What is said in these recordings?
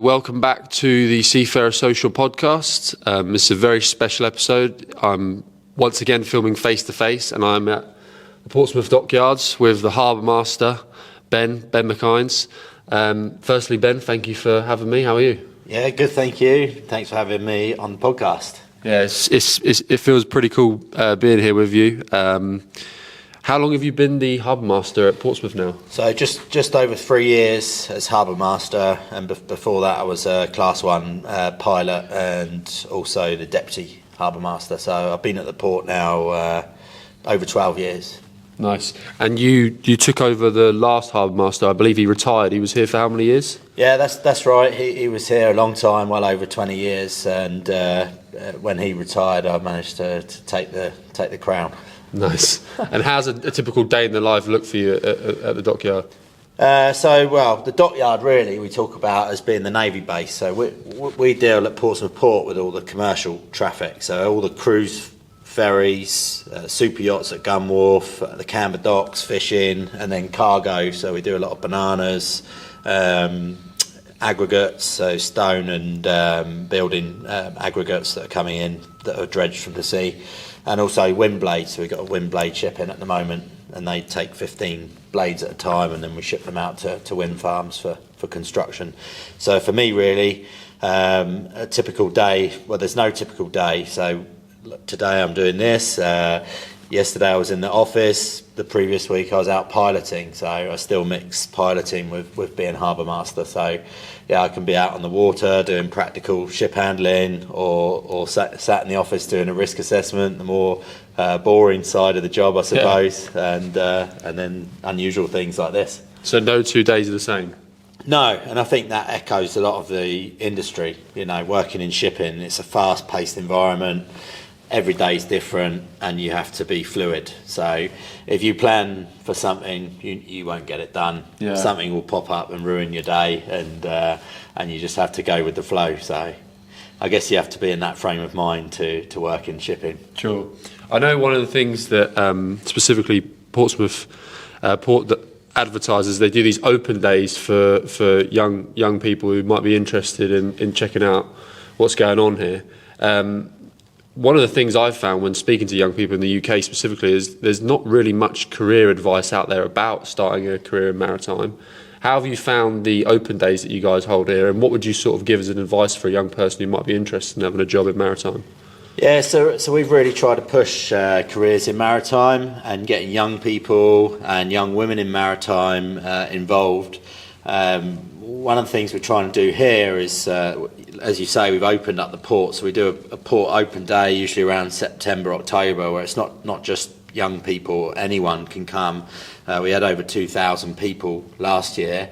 Welcome back to the Seafarer Social Podcast. This is a very special episode. I'm once again filming face to face, and I'm at the Portsmouth Dockyards with the Harbour Master, Ben McInnes. Firstly, Ben, thank you for having me. How are you? Yeah, good, thank you. Thanks for having me on the podcast. Yeah, it feels pretty cool being here with you. How long have you been the Harbour Master at Portsmouth now? So just over 3 years as Harbour Master, and before that I was a Class 1 pilot and also the Deputy Harbour Master. So I've been at the port now over 12 years. Nice. And you took over the last Harbour Master. I believe he retired. He was here for how many years? Yeah, that's right. He was here a long time, well over 20 years, and when he retired I managed to take the crown. Nice. And how's a typical day in the life look for you at the dockyard? The dockyard really we talk about as being the Navy base. So we deal at Portsmouth Port with all the commercial traffic. So all the cruise ferries, super yachts at Gun Wharf, the Camber docks, fishing, and then cargo. So we do a lot of bananas, aggregates, so stone and building aggregates that are coming in that are dredged from the sea. And also wind blades, so we've got a wind blade ship in at the moment, and they take 15 blades at a time, and then we ship them out to wind farms for construction. So for me really, a typical day, well there's no typical day, so today I'm doing this, yesterday I was in the office, the previous week I was out piloting, so I still mix piloting with being Harbour Master. So yeah, I can be out on the water doing practical ship handling, or sat in the office doing a risk assessment, the more boring side of the job I suppose, yeah. And then unusual things like this. So no 2 days are the same? No, and I think that echoes a lot of the industry. You know, working in shipping, it's a fast-paced environment. Every day is different, and you have to be fluid. So if you plan for something, you won't get it done. Yeah. Something will pop up and ruin your day, and you just have to go with the flow. So I guess you have to be in that frame of mind to work in shipping. Sure. I know one of the things that specifically Portsmouth Port that advertises, they do these open days for young people who might be interested in checking out what's going on here. One of the things I've found when speaking to young people in the UK specifically is there's not really much career advice out there about starting a career in maritime. How have you found the open days that you guys hold here, and what would you sort of give as an advice for a young person who might be interested in having a job in maritime? Yeah, so we've really tried to push careers in maritime and getting young people and young women in maritime involved. One of the things we're trying to do here is, as you say, we've opened up the port, so we do a port open day usually around September, October, where it's not just young people, anyone can come. We had over 2,000 people last year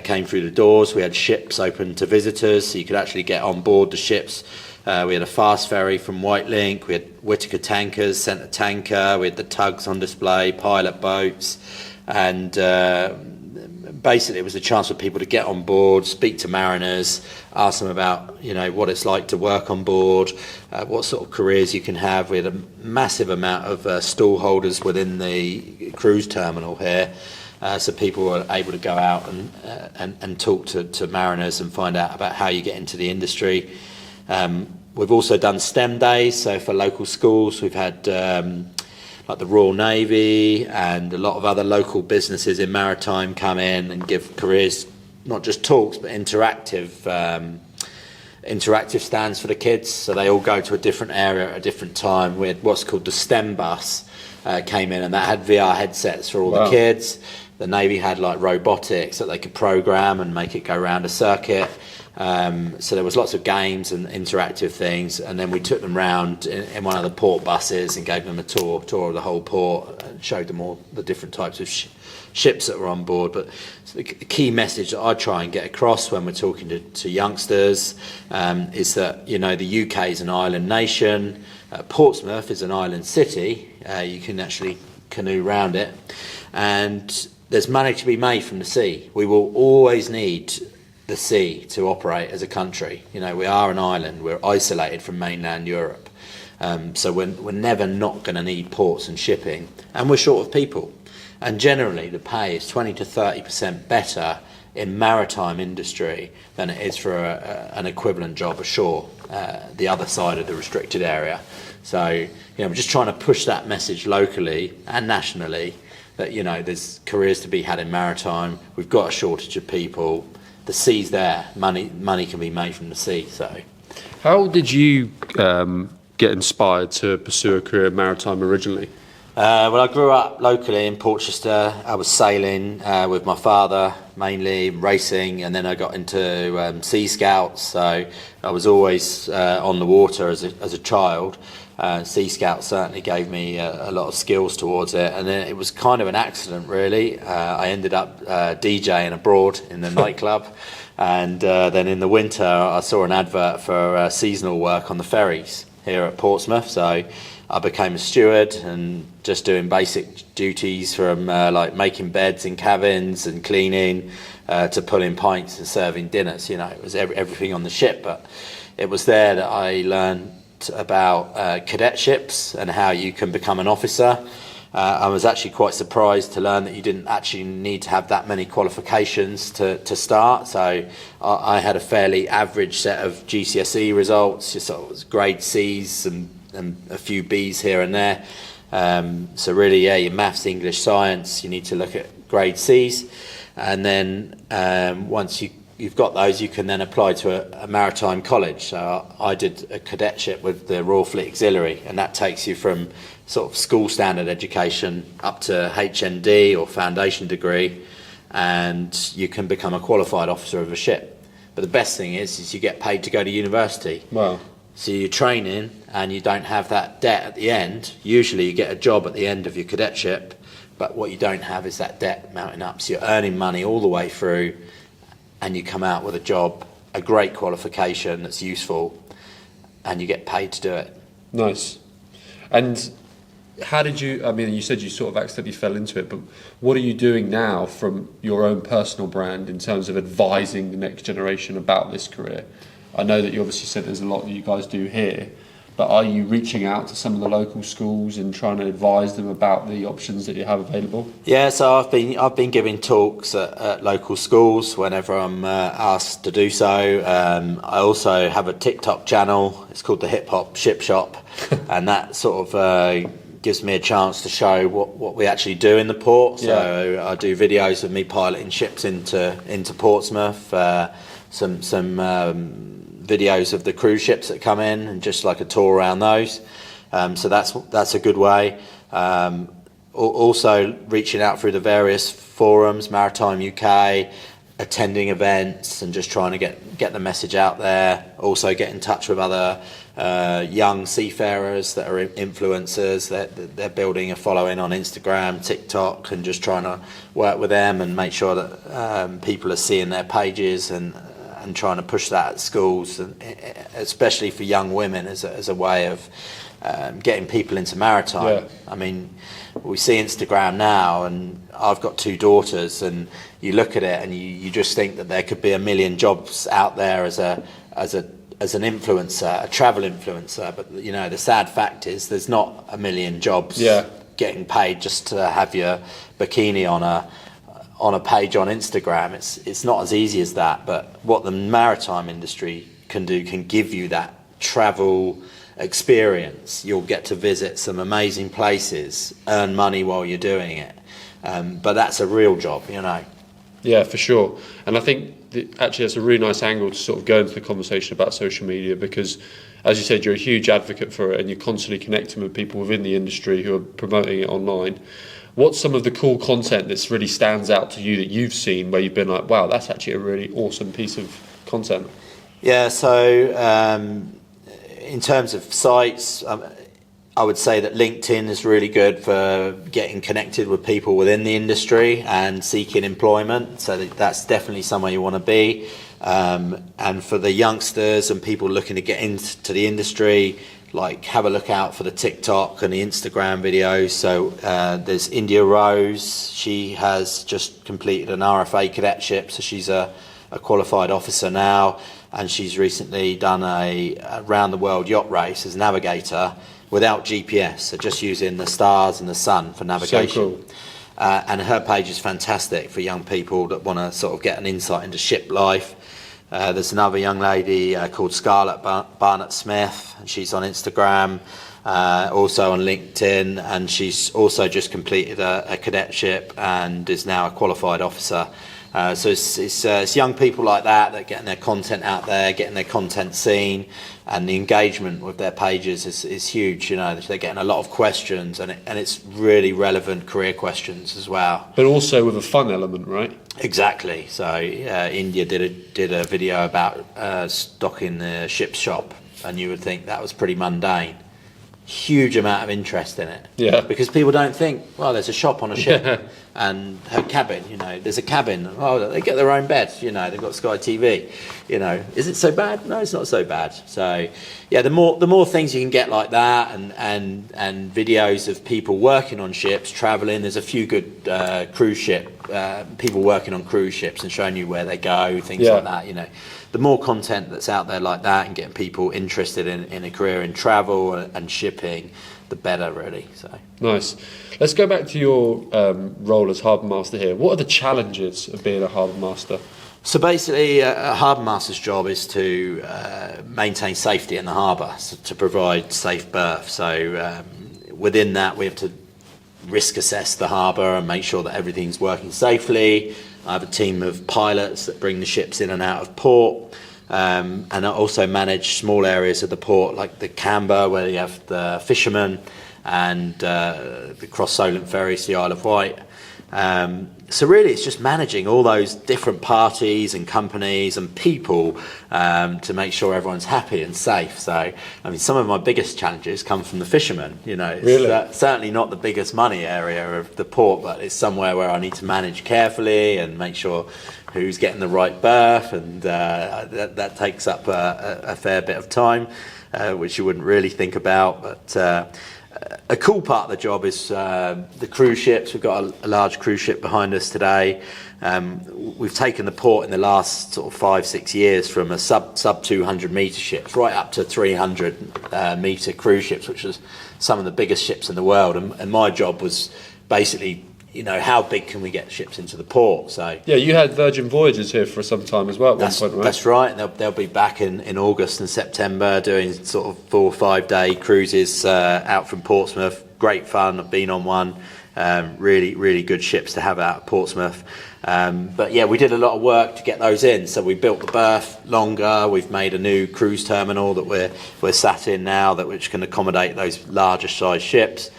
came through the doors. We had ships open to visitors, so you could actually get on board the ships. We had a fast ferry from Whitelink, we had Whittaker tankers, Centre tanker, we had the tugs on display, pilot boats, and basically it was a chance for people to get on board, speak to mariners, ask them about what it's like to work on board, what sort of careers you can have. We had a massive amount of stall holders within the cruise terminal here, so people were able to go out and talk to mariners and find out about how you get into the industry. We've also done STEM days, so for local schools we've had like the Royal Navy and a lot of other local businesses in maritime come in and give careers, not just talks, but interactive stands for the kids. So they all go to a different area at a different time. We had what's called the STEM bus came in, and that had VR headsets for all the kids. The Navy had like robotics that they could program and make it go around a circuit. So there was lots of games and interactive things, and then we took them round in one of the port buses and gave them a tour of the whole port and showed them all the different types of ships that were on board. But the key message that I try and get across when we're talking to youngsters is that the UK is an island nation, Portsmouth is an island city, you can actually canoe round it, and there's money to be made from the sea. We will always need the sea to operate as a country. We are an island, we're isolated from mainland Europe, so we're never not going to need ports and shipping, and we're short of people, and generally the pay is 20 to 30% better in maritime industry than it is for an equivalent job ashore, the other side of the restricted area. So, we're just trying to push that message locally and nationally that, there's careers to be had in maritime. We've got a shortage of people. The sea's there. Money can be made from the sea. So, how did you get inspired to pursue a career in maritime originally? Well, I grew up locally in Portchester. I was sailing with my father, mainly racing, and then I got into Sea Scouts. So I was always on the water as a child. Sea Scouts certainly gave me a lot of skills towards it, and then it was kind of an accident, really. I ended up DJing abroad in the nightclub, and then in the winter I saw an advert for seasonal work on the ferries here at Portsmouth. So I became a steward and just doing basic duties from like making beds in cabins and cleaning to pulling pints and serving dinners. It was everything on the ship. But it was there that I learned about cadetships and how you can become an officer. I was actually quite surprised to learn that you didn't actually need to have that many qualifications to start. So I had a fairly average set of GCSE results, just sort of grade C's and a few B's here and there. So really, your maths, English, science, you need to look at grade C's. And then once you've got those, you can then apply to a maritime college. So I did a cadetship with the Royal Fleet Auxiliary, and that takes you from sort of school standard education up to HND or foundation degree, and you can become a qualified officer of a ship. But the best thing is you get paid to go to university. Wow. So you're training and you don't have that debt at the end. Usually you get a job at the end of your cadetship, but what you don't have is that debt mounting up. So you're earning money all the way through, and you come out with a job, a great qualification that's useful, and you get paid to do it. Nice. And how did you, you said you sort of accidentally fell into it, but what are you doing now from your own personal brand in terms of advising the next generation about this career? I know that you obviously said there's a lot that you guys do here, but are you reaching out to some of the local schools and trying to advise them about the options that you have available? Yeah, so I've been giving talks at local schools whenever I'm asked to do so. I also have a TikTok channel. It's called the Hip Hop Ship Shop, and that sort of gives me a chance to show what we actually do in the port. So I do videos of me piloting ships into Portsmouth. Some videos of the cruise ships that come in and just like a tour around those. So that's a good way. Also reaching out through the various forums, Maritime UK, attending events and just trying to get the message out there. Also get in touch with other young seafarers that are influencers. They're building a following on Instagram, TikTok, and just trying to work with them and make sure that people are seeing their pages and trying to push that at schools, and especially for young women as a way of getting people into maritime. Yeah. We see Instagram now, and I've got 2 daughters, and you look at it and you just think that there could be a million jobs out there as an influencer, a travel influencer. But the sad fact is there's not a million jobs getting paid just to have your bikini on a page on Instagram. It's not as easy as that. But what the maritime industry can do can give you that travel experience. You'll get to visit some amazing places, earn money while you're doing it. But that's a real job, Yeah, for sure. And I think actually that's a really nice angle to sort of go into the conversation about social media, because as you said, you're a huge advocate for it and you're constantly connecting with people within the industry who are promoting it online. What's some of the cool content that's really stands out to you that you've seen where you've been like, wow, that's actually a really awesome piece of content? Yeah, so in terms of sites, I would say that LinkedIn is really good for getting connected with people within the industry and seeking employment. So that's definitely somewhere you want to be. And for the youngsters and people looking to get into the industry, like have a look out for the TikTok and the Instagram videos. So there's India Rose. She has just completed an RFA cadetship, so she's a qualified officer now, and she's recently done a round the world yacht race as navigator without GPS, so just using the stars and the sun for navigation. So cool. and her page is fantastic for young people that want to sort of get an insight into ship life. There's another young lady called Scarlett Barnett Smith, and she's on Instagram, also on LinkedIn, and she's also just completed a cadetship and is now a qualified officer. So it's young people like that are getting their content out there, getting their content seen, and the engagement with their pages is huge. You know, they're getting a lot of questions, and it's really relevant career questions as well. But also with a fun element, right? Exactly. So India did a video about stocking the ship's shop, and you would think that was pretty mundane. Huge amount of interest in it. Yeah. Because people don't think, well, there's a shop on a ship and her cabin, you know, there's a cabin. Oh, they get their own bed, you know, they've got Sky TV. You know, is it so bad? No, it's not so bad. So, yeah, the more things you can get like that, and videos of people working on ships, travelling. There's a few good cruise ship people working on cruise ships and showing you where they go, things like that. You know, the more content that's out there like that and getting people interested in a career in travel and shipping, the better, really. So nice. Let's go back to your role as Harbour Master here. What are the challenges of being a Harbour Master? So basically, a Harbour Master's job is to maintain safety in the harbour, so to provide safe berth. So within that, we have to risk assess the harbour and make sure that everything's working safely. I have a team of pilots that bring the ships in and out of port, and I also manage small areas of the port, like the Camber, where you have the fishermen, and the cross-Solent ferries, the Isle of Wight. So really it's just managing all those different parties and companies and people to make sure everyone's happy and safe. So, I mean, some of my biggest challenges come from the fishermen. You know, it's really? Certainly not the biggest money area of the port, but it's somewhere where I need to manage carefully and make sure who's getting the right berth, and that takes up a fair bit of time, which you wouldn't really think about. But a cool part of the job is the cruise ships. We've got a large cruise ship behind us today. We've taken the port in the last sort of 5-6 years from a sub 200 metre ships right up to 300 metre cruise ships, which is some of the biggest ships in the world. And my job was basically, you know, how big can we get ships into the port? So yeah, you had Virgin Voyages here for some time as well at one point, right? That's right. They'll be back in August and September doing sort of 4 or 5 day cruises out from Portsmouth. Great fun. I've been on one. Really good ships to have out at Portsmouth. But yeah, we did a lot of work to get those in. So we built the berth longer. We've made a new cruise terminal that we're sat in now, which can accommodate those larger size ships.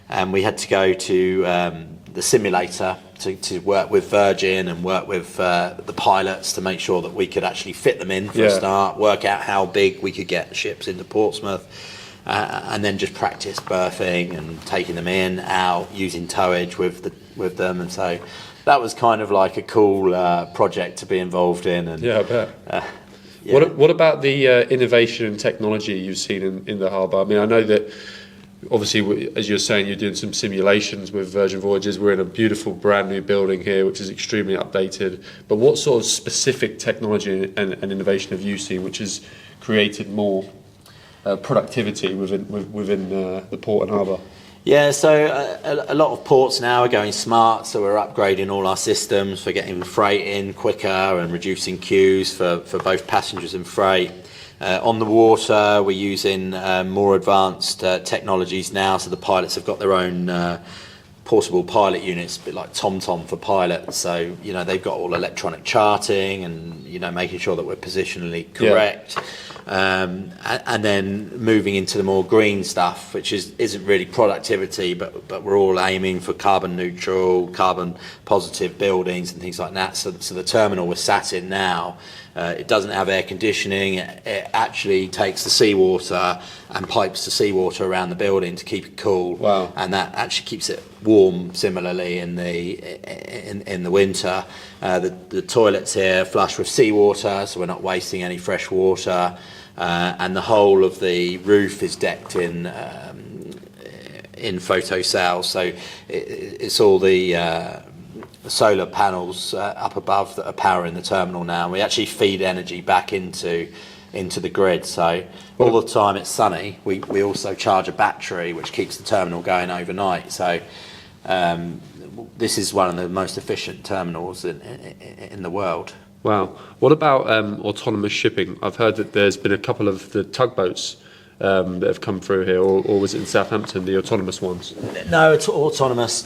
And we had to go to the simulator to work with Virgin and work with the pilots to make sure that we could actually fit them in for a start, work out how big we could get ships into Portsmouth, and then just practice berthing and taking them in, out, using towage with them. And so that was kind of like a cool project to be involved in. And yeah, I bet. What about the innovation and technology you've seen in the harbour? I mean, I know that obviously, as you're saying, you're doing some simulations with Virgin Voyages. We're in a beautiful brand new building here, which is extremely updated. But what sort of specific technology and innovation have you seen which has created more productivity within the port and harbour? Yeah, so a lot of ports now are going smart, so we're upgrading all our systems for getting freight in quicker and reducing queues for both passengers and freight. On the water, we're using more advanced technologies now, so the pilots have got their own portable pilot units, a bit like TomTom for pilots. So, you know, they've got all electronic charting and, you know, making sure that we're positionally correct. And then moving into the more green stuff, which isn't really productivity, but we're all aiming for carbon neutral, carbon positive buildings and things like that. So the terminal we're sat in now, it doesn't have air conditioning. It actually takes the seawater and pipes the seawater around the building to keep it cool. Wow. And that actually keeps it warm. Similarly, in the winter, the toilets here flush with seawater, so we're not wasting any fresh water. And the whole of the roof is decked in photo cells, so it's all the solar panels up above that are powering the terminal now. And we actually feed energy back into the grid, so all the time it's sunny. We also charge a battery which keeps the terminal going overnight. So this is one of the most efficient terminals in the world. Wow. What about autonomous shipping? I've heard that there's been a couple of the tugboats that have come through here, or was it in Southampton, the autonomous ones? No, it's autonomous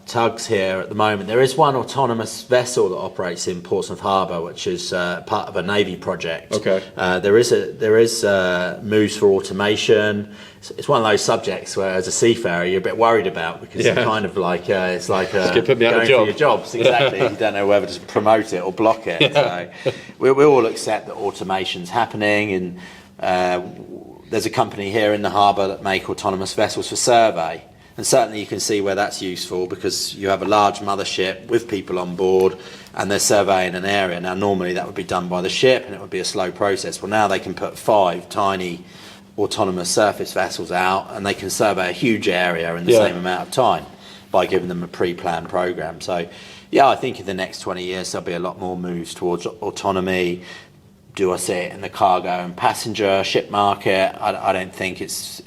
tugs here at the moment. There is one autonomous vessel that operates in Portsmouth Harbour, which is part of a Navy project. Okay. There is moves for automation. It's one of those subjects where, as a seafarer, you're a bit worried about, because you're kind of like it's like going for your jobs. Exactly. You don't know whether to promote it or block it. Yeah. So we all accept that automation's happening, and there's a company here in the harbour that make autonomous vessels for survey. And certainly you can see where that's useful, because you have a large mothership with people on board and they're surveying an area. Now, normally that would be done by the ship and it would be a slow process. Well, now they can put 5 tiny autonomous surface vessels out and they can survey a huge area in the same amount of time by giving them a pre-planned programme. So, yeah, I think in the next 20 years there'll be a lot more moves towards autonomy. Do I see it in the cargo and passenger ship market? I don't think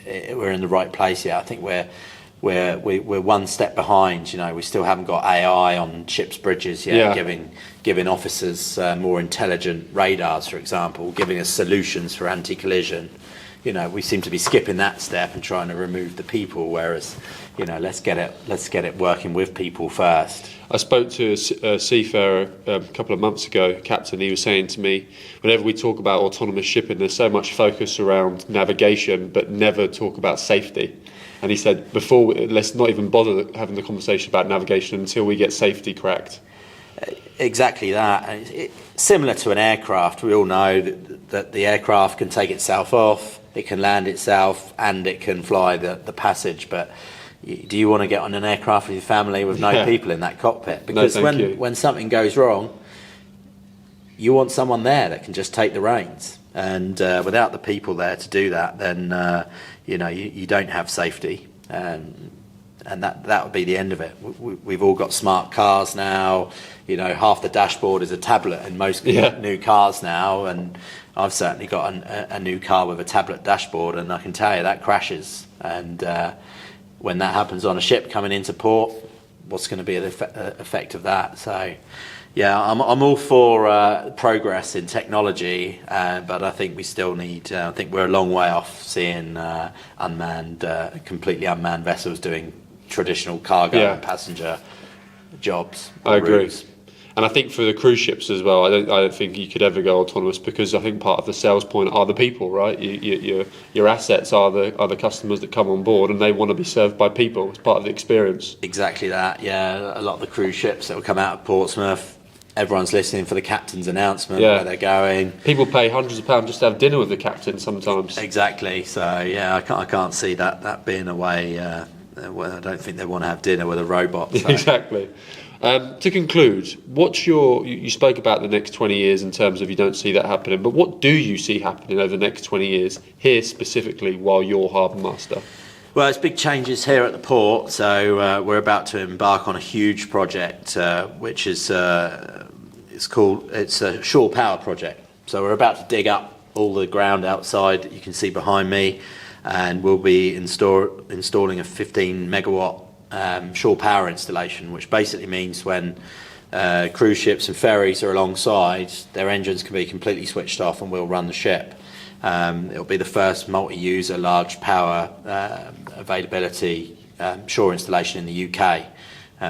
we're in the right place yet. I think we're one step behind. We still haven't got AI on ships' bridges yet, giving officers more intelligent radars, for example, giving us solutions for anti-collision. We seem to be skipping that step and trying to remove the people, whereas let's get it working with people first. I spoke to a seafarer a couple of months ago, captain. He was saying to me, whenever we talk about autonomous shipping, there's so much focus around navigation, but never talk about safety. And he said, let's not even bother having the conversation about navigation until we get safety cracked. Exactly that. Similar to an aircraft, we all know that the aircraft can take itself off, it can land itself, and it can fly the passage. But do you want to get on an aircraft with your family with no people in that cockpit? Because when something goes wrong, you want someone there that can just take the reins. And without the people there to do that, then you don't have safety, and that would be the end of it. We've all got smart cars now. Half the dashboard is a tablet in most new cars now, and I've certainly got a new car with a tablet dashboard, and I can tell you that crashes. And when that happens on a ship coming into port, what's going to be the effect of that? So, yeah, I'm all for progress in technology, but I think we still need. I think we're a long way off seeing completely unmanned vessels doing traditional cargo and passenger jobs. I agree. And I think for the cruise ships as well, I don't think you could ever go autonomous, because I think part of the sales point are the people, right? Your assets are the customers that come on board, and they want to be served by people. It's part of the experience. Exactly that. Yeah, a lot of the cruise ships that will come out of Portsmouth, everyone's listening for the captain's announcement where they're going. People pay hundreds of pounds just to have dinner with the captain sometimes. Exactly. So yeah, I can't see that being a way. I don't think they want to have dinner with a robot. So. Exactly. To conclude, you spoke about the next 20 years in terms of you don't see that happening, but what do you see happening over the next 20 years here specifically while you're Harbour Master? Well, it's big changes here at the port. So we're about to embark on a huge project, which is it's a shore power project. So we're about to dig up all the ground outside that you can see behind me, and we'll be installing a 15 megawatt shore power installation, which basically means when cruise ships and ferries are alongside, their engines can be completely switched off and we'll run the ship. It'll be the first multi-user large power availability shore installation in the UK.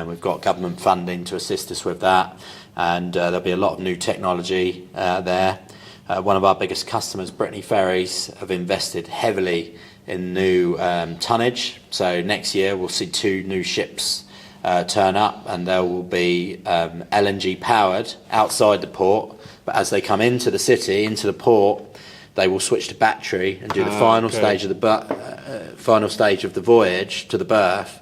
We've got government funding to assist us with that, and there'll be a lot of new technology there. One of our biggest customers, Brittany Ferries, have invested heavily in new tonnage. So next year we'll see 2 new ships turn up, and they will be LNG powered outside the port, but as they come into the city, into the port, they will switch to battery and do the final stage of the voyage to the berth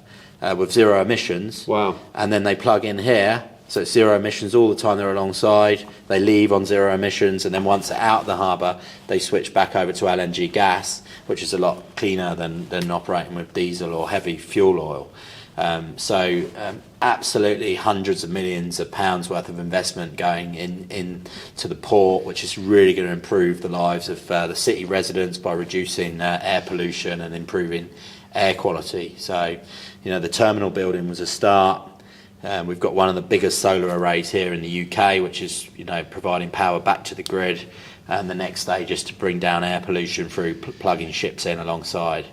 with zero emissions. Wow. And then they plug in here, so it's zero emissions all the time they're alongside. They leave on zero emissions, and then once they're out of the harbour, they switch back over to LNG gas, which is a lot cleaner than operating with diesel or heavy fuel oil. So absolutely hundreds of millions of pounds worth of investment going into the port, which is really going to improve the lives of the city residents by reducing air pollution and improving air quality. So, the terminal building was a start. We've got one of the biggest solar arrays here in the UK, which is providing power back to the grid. And the next stage is to bring down air pollution through plugging ships in alongside.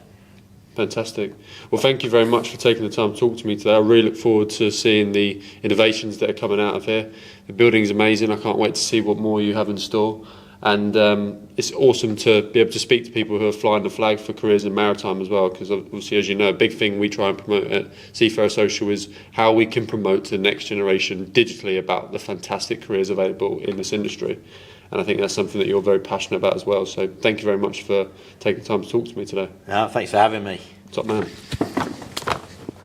Fantastic. Well, thank you very much for taking the time to talk to me today. I really look forward to seeing the innovations that are coming out of here. The building's amazing. I can't wait to see what more you have in store. And it's awesome to be able to speak to people who are flying the flag for careers in maritime as well, because obviously, as you know, a big thing we try and promote at Seafarer Social is how we can promote to the next generation digitally about the fantastic careers available in this industry. And I think that's something that you're very passionate about as well. So thank you very much for taking the time to talk to me today. Thanks for having me. Top man.